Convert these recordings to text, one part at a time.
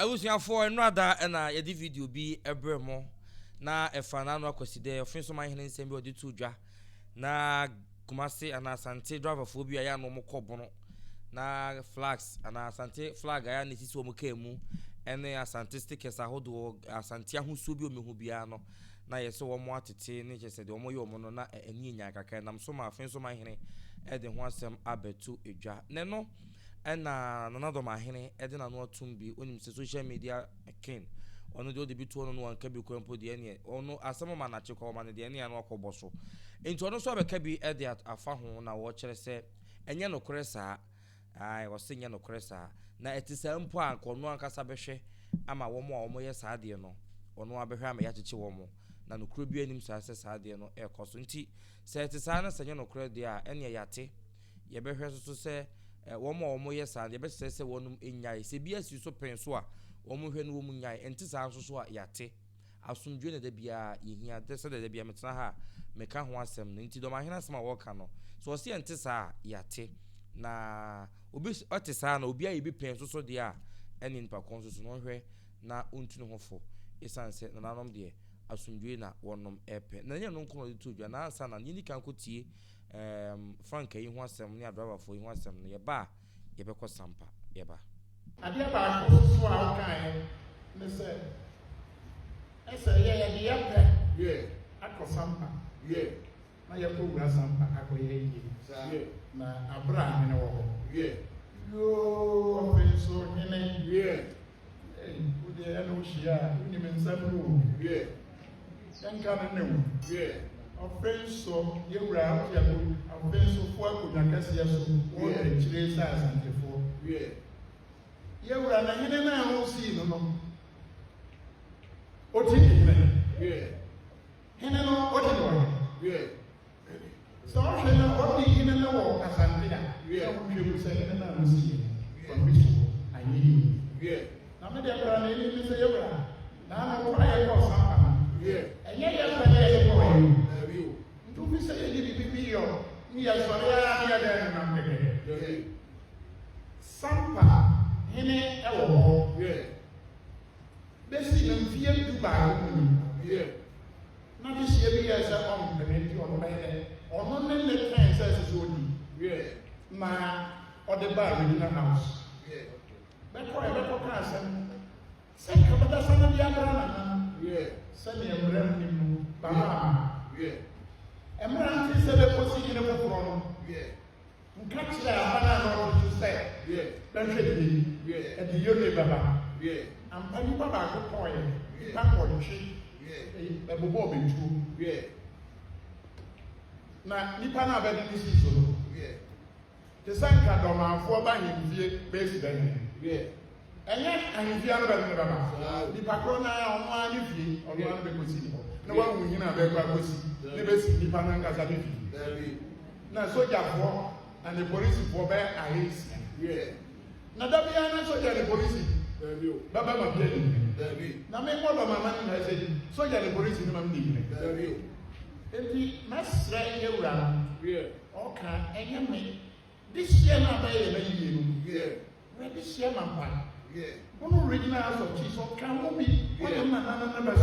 I was here for another and I did video be a bremo. Na Efanano Coside, Offinsohene and Sampa de Tuja. Na Kumasi and Asante driver phobia ya no more bono. Na flags and Asante flag I need to mukemu. And the Asante stickers I hold Asantia who subio mehubiano. Na yeso one more to nature said, Omo yo mono na any yakaka and I'm so my Offinsohene at the one sem abetu eja. Neno. And another Dormaahene, Eden and what be when social media king. Ono do be to one can be put the any or no as some man at your command the any and walk bosso. Into another so can be at Afaho na watcher say, and yano cressa. I was singing no cressa. Na it is a point, or no casabeche. Am a woman or more yes, adiano, or no abraham yatichi womo. Nano crubian himself says adiano air cosunti. Say it is honest and yano credia any yate. Ye better to say. One more yes, and the best says one in Yai. CBS you so pensua, one more when woman Yai, and tis also so yate. I'll soon join the Bia in here, they said the Bia Metnaha, Mekan wants them, into Dormaahene small walkano. So I see and tisa yate. Na Ubis Otisan, Ubia be penso so dear, and in Paconsus no way, na untin hofo. It's answered, and I'm dear. I'll soon join one nom airpen. Nanya non call it to you, and answer, and you can go tea. Frank, you want some near driver for you want some near bar, you because Sampa, yeba. I dear about so our kind, Mr. I say, yeah, I call Sampa, yeah. My program Sampa, I call ye, na Abraham in all, yeah. You Offinsohene, yeah. Good day, no, she are, you mean some, yeah. Then come and yeah. Offinso, you were out here, Offinso for Kunakas, yes, or the Chieftaincy and before. Yeah. You were an enemy, I will see no. What is it? Yeah. Henna, what is it? Yeah. So, what do you know as Antina? Yeah, you will say, and I will see from before. I need you. Yeah. Now, my dear brother, you say, now I'm trying to Sampa. Yeah. And yet, I'm for you. We say me as Sampa, Hene, yeah. Bessie and fear to buy, yeah. Not this year as a home, or not in the trans as it yeah. Ma or the bar in the house, yeah. But for a better cousin, send up the son of the other, yeah. Send me a brand yeah. Emerald said a position of a problem. Yeah. Catch that to say. Yeah. Don't you yeah. And the Yoni Baba. Yeah. And Penny Baba could point. Thank what she. Yeah. A bob in two. Yeah. Now, Nipana Betty season. Yeah. The Sanka Doma for buying him based then. Yeah. And yet, I'm the other Baba. The Pacrona on one fee or one because no one will have ever see. Never see the Pananga Zabi. Now, soldier for and the police for bear are his. Yeah. Now, that be an soldier, the police. Baba Mabel. Now, make one of my money. I said, soldier, the police in my name. And the mass right around. Yeah. Okay, and you may. This year, my baby. Yeah. Where this year, my man. Yeah. One original house of Jesus can be. What am I number?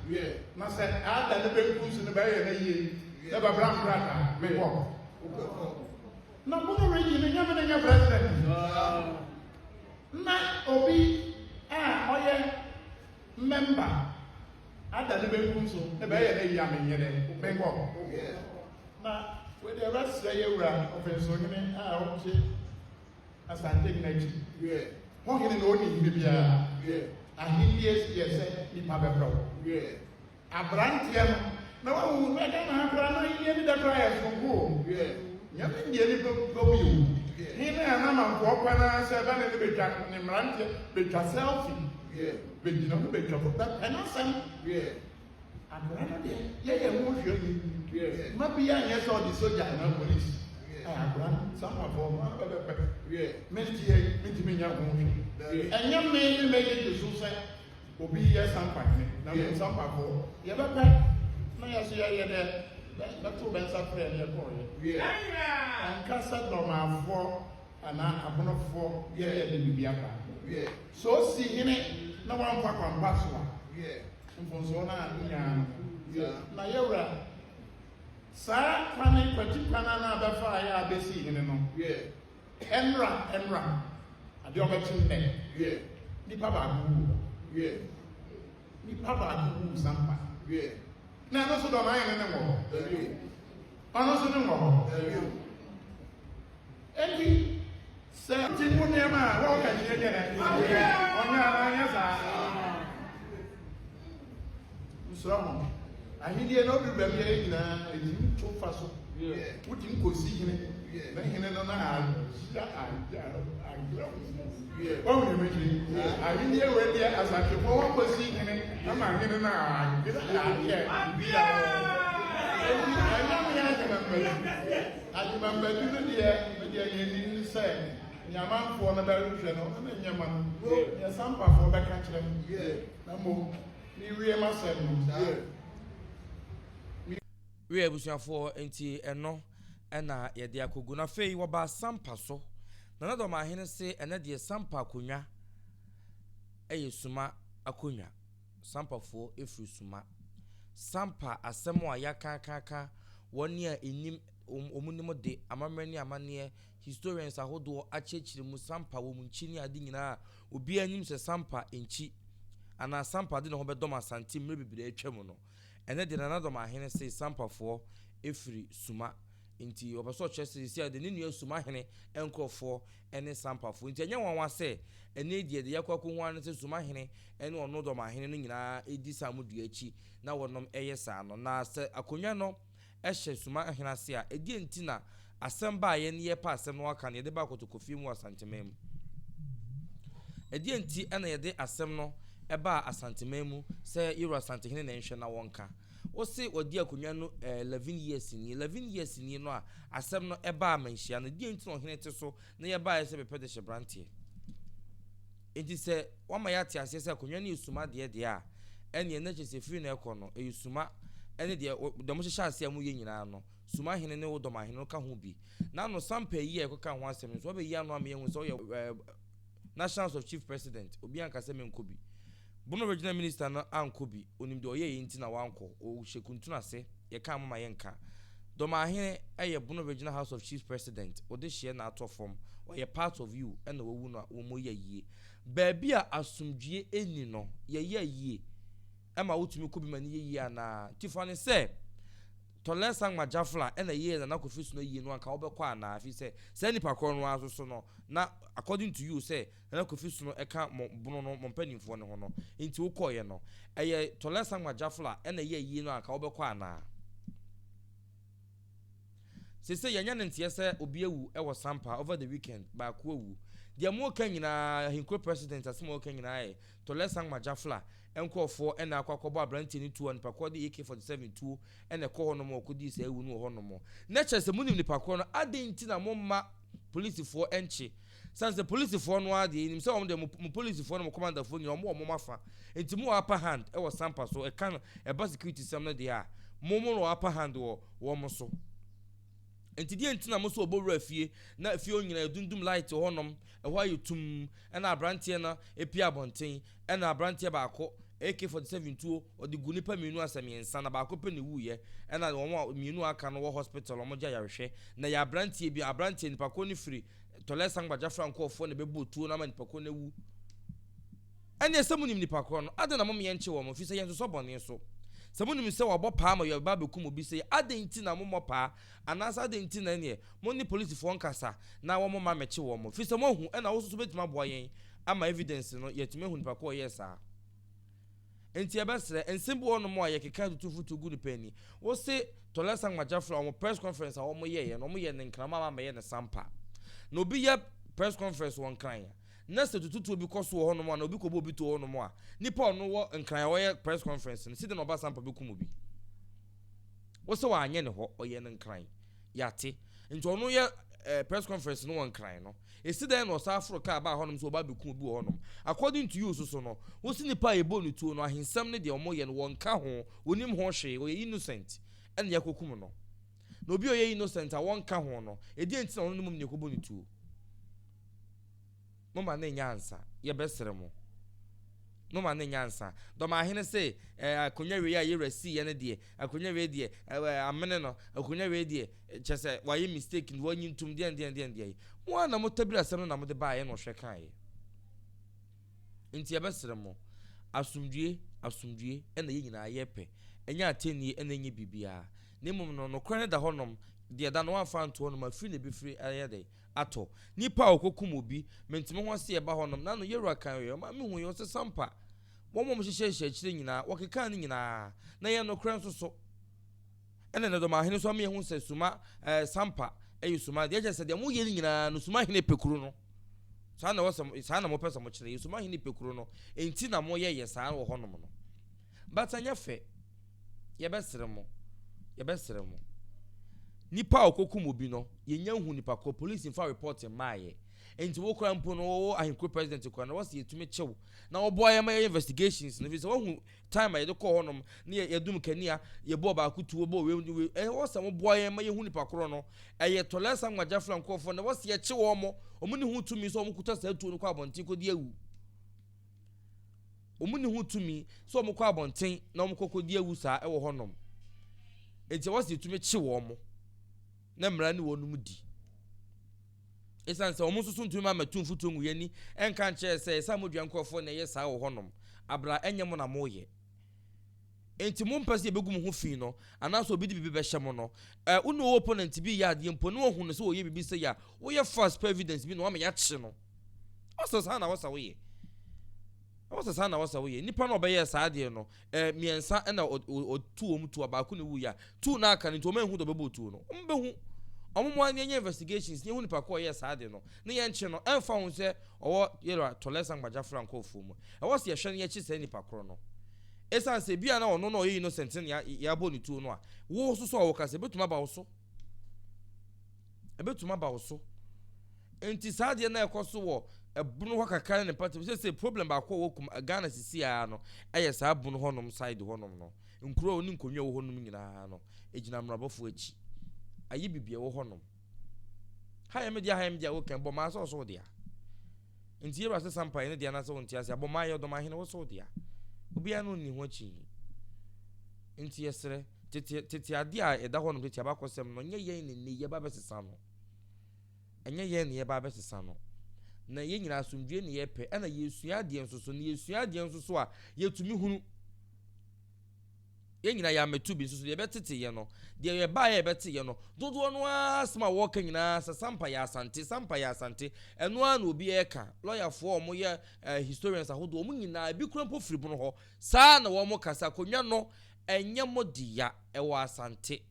Yeah. Master, I had a little bit in the bay never brown brother, may walk. No more reading in your president. Not Obi, member. I had a little bit the bay and may walk. Now, with the rest say you ran Offinsohene, I hope as I take next. Yeah. Walking in only Libya. Yeah. And he said, "If I have a problem, yeah, a brand here. No, I don't have any that I have from home. Yeah, you have to go you. Here I am, I'm walking and seven in the big brand, big selfie. Yeah, big you know, big trouble. That and I said, yeah, I'm brand here. Yeah, yeah, maybe I yes or the soldier and police. I have brand some of them. Yeah, me young. And young men make it to suicide. Will be yes, Sampa. Now, Sampa for you ever back. I see you there. That's two best up there. Yeah, and Casa Dormaahene 4 and I'm 4. Yeah, yeah. So see in it. na wan kwa so mfonso na nya na yewra sa kwani kwati kwana na abafa ya abesi hene no enra ade obetim ne nipa ba ku sampa na no so do ma yene ne mo ono so ne mo enti se ti mu ne ma wa ka ni je ne onya na nya sa so ahidie no bi ba bi nyina edim to fa so wutim kosi hene na hene no na oh ne meji ahidie we dia asake fo wa kosi hene na ma hene na adumambadu no dia yeni se nyamanfo na ba rehwe no na nyama ya sampa fo ba ka kire na mo ni wie masem no we abusuafo enti eno na ye de akogu na fei wo ba sampa so na Dormaahene se ene de sampa akonwa suma akonwa sampa fo efri suma sampa asemo a yakaka woni a enim omunim de amamani amane historians ahodo achechire mu sampa wo mu nchini ade nyina obi anyim se sampa enchi ana sampa de no ho bedom asante mre bibire atwam no ene de na Dormaahene se sampa fo efri suma nti obaso chese si ade ne nua suma hene enkrofo ene sampa fo nti enye wanwa se ene die de yakwaku ho an se suma hene ene ono Dormaahene no nyina edi samudua achi na wonom eye sa no na se akonwa no ehye suma hene ase a edi enti na asem ba ye ne ye pa asem no aka ne de ba kotokofi mu asantemem edi enti ena ye de asem no eba asantemem se yiro asantehene na nhwe na wonka o se odi akonwa no 11 years ni no a asem no eba amanhia no di enti no hene te so na ye ba ye se bepede hye brantie enti se wama ya te ase se akonwa ne esuma de a ene na che se free na ekono esuma ene de mo hye ase amu ye nyina no suma hene ne wo Dormaahene no ka ho bi na no sampa yi ekoka ho asem so be yi anu am ye hu so ye national of chief president obi anka se me nkobi Bono regional minister na ankobi onim de oye yinti na wanko o hyekuntu ase ye ka mama ye nka Dormaahene eye Bono regional house of chief president o de hye na atofom o ye part of you and wo wu no wo mo ye yie ba bia asumdue eni no ye yie ema wotumi kobi mani ye yie ana tifane se Tolesan majafla ena ye na kofisu no yie no anka obekwa ana afi se nipa kro no aso so no na according to you say na kofisu no eka bono no mpanimfo ne ho no enti ukoye no eye Tolesan majafla ena ye yie no anka obekwa ana se yanya ntie se obi ewu e wo sampa over the weekend ba ko ewu dia mo kan nyina hinkro president asemo kan nyina e Tolesan majafla enkofo ena akwakobo abranti ni 2 nipa ko de AK47 2 ena ko hono mo ko di se ewu no hono mo na chese munim nipa ko no adenti na momma police fo enchi sanse police fo no ade nim se om de mo police fo no mo commander fo nyina mo mafa enti mo upper hand e wo sampa so e kan e ba security sam no de a mo no upper hand wo mo so enti die enti na mo so obowura fie na fie onyina dundum light honom e hwa yutum ena abrantie na epia bonten ena abrantie ba akọ AK47 tuo odi gunipa mienu asemiensa na ba akọ pe ne wuye ena won mienu aka no wo hospital omo gya yarehwe na ya abrantie bi abrantie nipa ko ni free Tolesan gbaja franco ofo ne bebo tuo na ma nipa ko na wu ene esamunim nipa ko no ade na mo me yenche wo mo fi se yenso so bone so samunim se wo bopa ma yo ba bekum obi se adenti na mo mopa anasa adenti na ne mo ni police fo nkasa na wo mo ma meche wo mo fi se mo hu ena wo so betima boa yen ama evidence no yetime hu nipa ko yesa enti ebesre ensembo no mo ayekeka tutufutu gu nipani wo se Tolesan majafla o press conference a wo mo ye no mo ye ne nkrama ma ye ne sampa no obi ye press conference won kran ya na se tututu obi koso wo no mo na obi ko bo obi to wo no mo a nipa no wo nkran wo ye press conference no sidi no ba sampa bekum obi wo se wa anye ne ho o ye ne nkran yate nti ono ye press conference no won kran no esida no sa Africa ba honom so ba bekum obi wo honom according to you so no wo si nipa e bonu tuo no ahensam ne de omo ye no won ka ho onim ho hwe o ye innocent en ye kokum no na obi o ye innocent a won ka ho no edi enti na ono mum ne kobonu tuo mama na nya ansa ye besere mo no man nyansa Dormaahene say akonya we ya yerasi ye ne de akonya we de amene no akonya we de chese why mistake in one yintum de mo na mo tabira asem no na mo de ba ye no hwe kan ye nti ebesere mo asumdue ena ye nyina ye pe enya ateni ena nye bibia nemum no kran da honom de da no anfa nto no ma free na befree aye de ato nipa okokum obi mentime ho se eba honom na no yerua kan ye ma me hu yo se Sampa mo hyehyɛ kyire nyina wɔkeka ne nyina na ye no kran so ena ne Dormaahene so me hu se suma Sampa suma de je se de mo ye nyina no suma hene pekuru no saa na mo pesa mo kyire suma hene pekuru no enti na mo ye saa wo honom no but anya fe ye besere mo nipa okokum obi no ye nya hu nipa ko police in fa report maaye enti wo kra mpo no wo ahenkro president ko na wo se yetumi kyew na wo boy ma investigations no fi se wo hu time ye de ko honom na ye dum kania ye bo ba akutu bo we wo se mo boy ma ye hu nipa kro no ye tolesa ngwaja franco fo na wo se ye kyew omo ni hu tumi so omo kuta sa tuo no kwa abonten ko de awu omo ni hu tumi so omo kwa abonten na omo kokodi awu sa e wo honom enti wo se yetumi kyew omo na mra ni wonum di esanse omo susu ntumi ma tumfuto ngu yani enka nche se esa modwan krofo na ye saa wo honom abra enye mo na mo ye enti mo mpase ebegum ho fi no anaso obi di bibi be hye mo no unu opponent bi ya de mpo no hu no so ye bibi se ya wo ye first evidence bi no ma ya kye no oso sa na wosa wo ye nipa no obeye saa de no miensa na otu omtu abaku ne wu ya tu na aka ne to manhu do bebo tu no mbehu omomo anya investigations ne hu nipa ko ye saa de no ne ye nche no emfa hu se owo yelo tolesa ngbaja franco fu mu wo se ye hwe ne ye chi se nipa kro no esanse bia na ono no ye innocent ne ya bo ni tu no a wo so wo ka se betuma ba wo so enti saa de na ekoso wo ebunu ho kakara ne party say problem ba ko wokum Ghana sisi a no eye saa bunu honom side honom no nkuro oni nkonwa wo honom nyina no ejina mrabofo achi ayi bibie wo honom hayem dia wo kan bo ma so dia nti yeba se Sampa ene dia na so nti ase bo ma ye Dormaahene wo so dia obi anu ni ho chi nti yesere tete ade a eda honom tete abakosem no nye ye ni ye ba besesa no enye ye ni ye ba besesa no na ye nyina asumdue ne ye pe na yesua de ensoso ne yesua de ensoso a yetumi hunu ye nyina ya metu bi ensoso ye betete ye no de ye ba ye bete ye no dodo no asma wo ka nyina Sampa ya Asante eno a na obi e ka lawyer fo omo ye historians ahodo omo nyina bi kura mpo firibu no ho saa na wo mo kasa konwa no enye modiya e wo Asante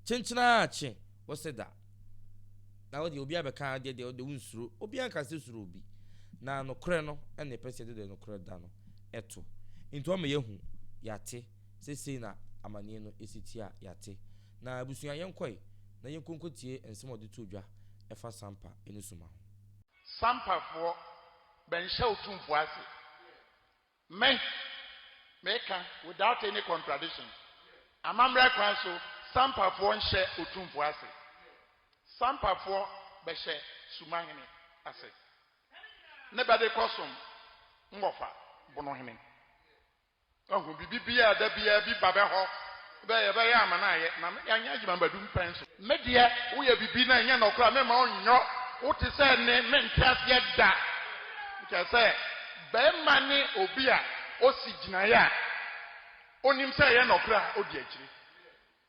chenchina ache wo seda na wo de obi abeka de unsuro obi anka se suro obi na no kre no ene pese de no kre da no eto into ma yehu yate sese na amane no esiti a yate na abusuan yenkoi na yenkonkotie ensemo de todwa efa Sampa enusuma Sampa fo ben hye otumfo ase meka without any contradiction amamra kwan so Sampa fo hye otumfo ase Sampa fo behye sumahene ase ne bade kosom ngofa bonohene ohu bibia da bia bi babe ho be ya amana ye na anya agima badum penso media wo ya bibi na nya na okra me ma onyo wo te se ne mentias ye da nke se be mane obi a osigina ya onim se ye na okra odi akiri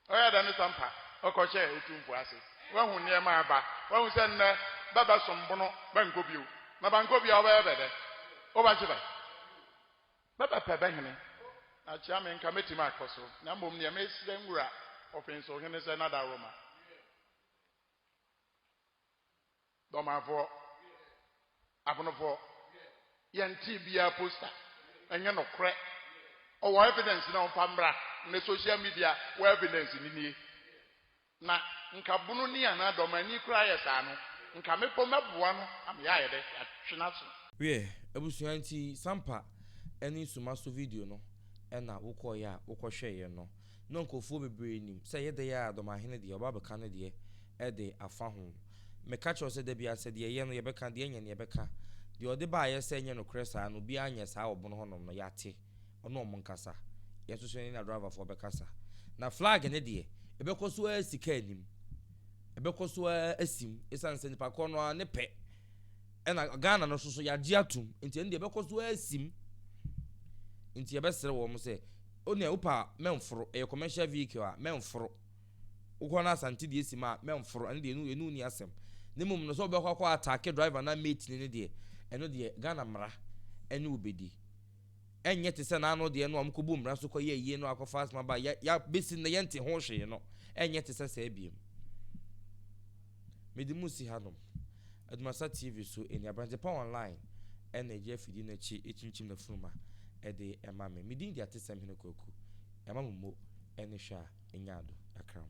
oya da ne Sampa okoche otumfu ase wahu ne ma aba wahu se ne baba sombono bankobio na bankobia oba ebede oba chiba baba pebe hene achia me nka meti ma akoso na mbom ne mesire nwura Offinsohene se na da Roma domafo afonofo yanti bia poster enye no kre o evidence na mpambra na social media wo evidence ni na nka bunu ni ana domani kura ya sa no nka mepo meboa no am ya ye de atwena so we abusuan ti Sampa eni suma so video no ena wokọ ya wokọhwe ye no nkofo bebre nim se ye de ya Dormaahene de oba beka ne de e de afa ho me catch us de bia se de ye no ye beka de nya ne ye beka the other by a saying no cressa and will be an yes, our bono no yate or no moncasa. Yes, to send a driver for Becassa. Now flag an idea, a becos where sicanim, a becos where a sim is answered Pacono and a pet. And a Ghana no so ya diatum, intend the becos where sim into your best woman say, only upa men for a commercial vehicle, men for Ghana Asante the Sima, men for and the new niasem. The moment no so be attack a driver na mate in the day, and no the Ghana mra, and no bedi. And yet is an anno the no kubum, Rasuko ye no alcohol fast my by ya basing the yanti horse, you know, and yet is a sabium. Medimusi Hanum. ADUMASA TV so in your branch online, and a Jeff dinner chi eating the fruma, a day a mammy. Midin the artist and Hinokoku, a mammo, and a sha, and yado, a crown.